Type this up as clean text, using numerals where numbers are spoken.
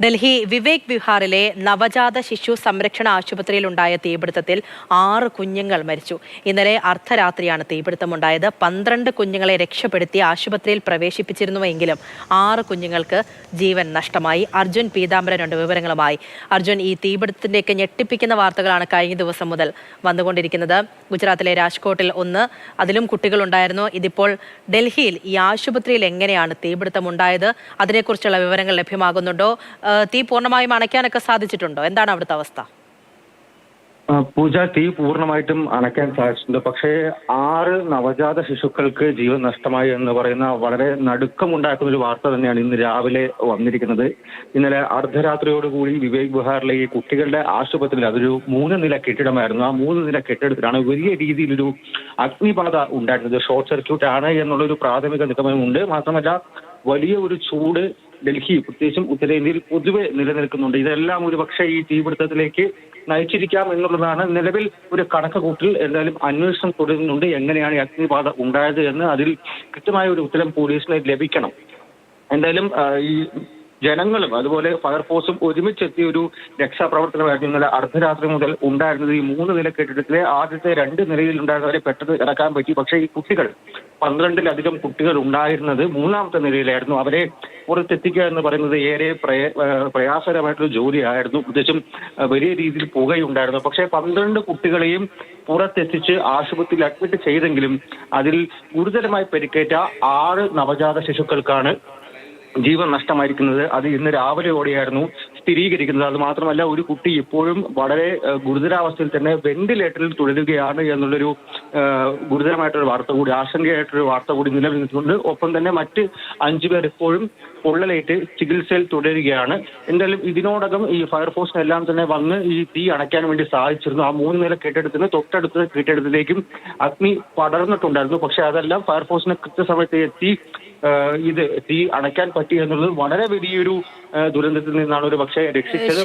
ഡൽഹി വിവേക് വിഹാറിലെ നവജാത ശിശു സംരക്ഷണ ആശുപത്രിയിലുണ്ടായ തീപിടുത്തത്തിൽ 6 കുഞ്ഞുങ്ങൾ മരിച്ചു. ഇന്നലെ അർദ്ധരാത്രിയാണ് തീപിടുത്തമുണ്ടായത്. 12 കുഞ്ഞുങ്ങളെ രക്ഷപ്പെടുത്തി ആശുപത്രിയിൽ പ്രവേശിപ്പിച്ചിരുന്നുവെങ്കിലും 6 കുഞ്ഞുങ്ങൾക്ക് ജീവൻ നഷ്ടമായി. അർജുൻ പീതാംബരനുണ്ട് വിവരങ്ങളുമായി. അർജുൻ, ഈ തീപിടുത്തത്തിന്റെയൊക്കെ ഞെട്ടിപ്പിക്കുന്ന വാർത്തകളാണ് കഴിഞ്ഞ ദിവസം മുതൽ വന്നുകൊണ്ടിരിക്കുന്നത്. ഗുജറാത്തിലെ രാജ്കോട്ടിൽ അതിലും കുട്ടികളുണ്ടായിരുന്നു. ഇതിപ്പോൾ ഡൽഹിയിൽ ഈ ആശുപത്രിയിൽ എങ്ങനെയാണ് തീപിടുത്തമുണ്ടായത്? അതിനെക്കുറിച്ചുള്ള വിവരങ്ങൾ ലഭ്യമാകുന്നുണ്ടോ? തീ പൂർണ്ണമായും അണയ്ക്കാനൊക്കെ സാധിച്ചിട്ടുണ്ടോ? എന്താണ് അവിടുത്തെ അവസ്ഥ? പൂജ, തീ പൂർണ്ണമായിട്ടും അണയ്ക്കാൻ സാധിച്ചിട്ടുണ്ട്. പക്ഷേ 6 നവജാത ശിശുക്കൾക്ക് ജീവൻ നഷ്ടമായി എന്ന് പറയുന്ന വളരെ നടുക്കമുണ്ടാക്കുന്ന ഒരു വാർത്ത തന്നെയാണ് ഇന്ന് രാവിലെ വന്നിരിക്കുന്നത്. ഇന്നലെ അർദ്ധരാത്രിയോടുകൂടി വിവേക് വിഹാറിലെ ഈ കുട്ടികളുടെ ആശുപത്രിയിൽ, അതൊരു 3 നില കെട്ടിടമായിരുന്നു. ആ 3 നില കെട്ടിടത്തിലാണ് വലിയ രീതിയിലൊരു അഗ്നിബാധ ഉണ്ടായിരുന്നത്. ഷോർട്ട് സർക്യൂട്ട് ആണ് എന്നുള്ളൊരു പ്രാഥമിക നിഗമനമുണ്ട്. മാത്രമല്ല, വലിയ ഒരു ചൂട് ഡൽഹി, പ്രത്യേകിച്ചും ഉത്തരേന്ത്യയിൽ പൊതുവെ നിലനിൽക്കുന്നുണ്ട്. ഇതെല്ലാം ഒരു പക്ഷേ ഈ തീപിടുത്തത്തിലേക്ക് നയിച്ചിരിക്കാം എന്നുള്ളതാണ് നിലവിൽ ഒരു കണക്കുകൂട്ടൽ. എന്തായാലും അന്വേഷണം തുടരുന്നുണ്ട്. എങ്ങനെയാണ് ഈ അഗ്നിബാധ ഉണ്ടായത് എന്ന് അതിൽ കൃത്യമായ ഒരു ഉത്തരം പോലീസിന് ലഭിക്കണം. എന്തായാലും ഈ ജനങ്ങളും അതുപോലെ ഫയർഫോഴ്സും ഒരുമിച്ചെത്തിയ ഒരു രക്ഷാപ്രവർത്തനമായിരുന്നു ഇന്നലെ അർദ്ധരാത്രി മുതൽ ഉണ്ടായിരുന്നത്. ഈ 3 നില കെട്ടിടത്തിലെ ആദ്യത്തെ 2 നിലയിൽ ഉണ്ടായിരുന്നവരെ പെട്ടെന്ന് ഇറക്കാൻ പറ്റി. പക്ഷേ ഈ കുട്ടികൾ, 12-ലധികം കുട്ടികൾ ഉണ്ടായിരുന്നത് 3-ാമത്തെ നിലയിലായിരുന്നു. അവരെ പുറത്തെത്തിക്കുക എന്ന് പറയുന്നത് ഏറെ പ്രയാസകരമായിട്ടൊരു ജോലിയായിരുന്നു. പ്രത്യേകിച്ചും വലിയ രീതിയിൽ പുകയുണ്ടായിരുന്നു. പക്ഷേ 12 കുട്ടികളെയും പുറത്തെത്തിച്ച് ആശുപത്രിയിൽ അഡ്മിറ്റ് ചെയ്തെങ്കിലും അതിൽ ഗുരുതരമായി പരിക്കേറ്റ 6 നവജാത ശിശുക്കൾക്കാണ് ജീവൻ നഷ്ടമായിരിക്കുന്നത്. അത് ഇന്ന് രാവിലെയോടെയായിരുന്നു സ്ഥിരീകരിക്കുന്നത്. അത് മാത്രമല്ല, ഒരു കുട്ടി ഇപ്പോഴും വളരെ ഗുരുതരാവസ്ഥയിൽ തന്നെ വെന്റിലേറ്ററിൽ തുടരുകയാണ് എന്നുള്ളൊരു ഗുരുതരമായിട്ടൊരു വാർത്ത കൂടി, ആശങ്കയായിട്ടൊരു വാർത്ത കൂടി നിലനിൽക്കുന്നുണ്ട്. ഒപ്പം തന്നെ മറ്റ് 5 പേർ ഇപ്പോഴും പൊള്ളലേറ്റ് ചികിത്സയിൽ തുടരുകയാണ്. എന്തായാലും ഇതിനോടകം ഈ ഫയർഫോഴ്സിനെല്ലാം തന്നെ വന്ന് ഈ തീ അണയ്ക്കാൻ വേണ്ടി സാധിച്ചിരുന്നു. ആ 3 നില കെട്ടിടത്തിന് തൊട്ടടുത്ത കെട്ടിടത്തിലേക്കും അഗ്നി പടർന്നിട്ടുണ്ടായിരുന്നു. പക്ഷെ അതെല്ലാം ഫയർഫോഴ്സിന് കൃത്യസമയത്ത് എത്തി ഇത് തീ അണയ്ക്കാൻ പറ്റി എന്നുള്ളത് വളരെ വലിയൊരു ദുരന്തത്തിൽ നിന്നാണ് ഒരു പക്ഷേ രക്ഷിച്ചത്.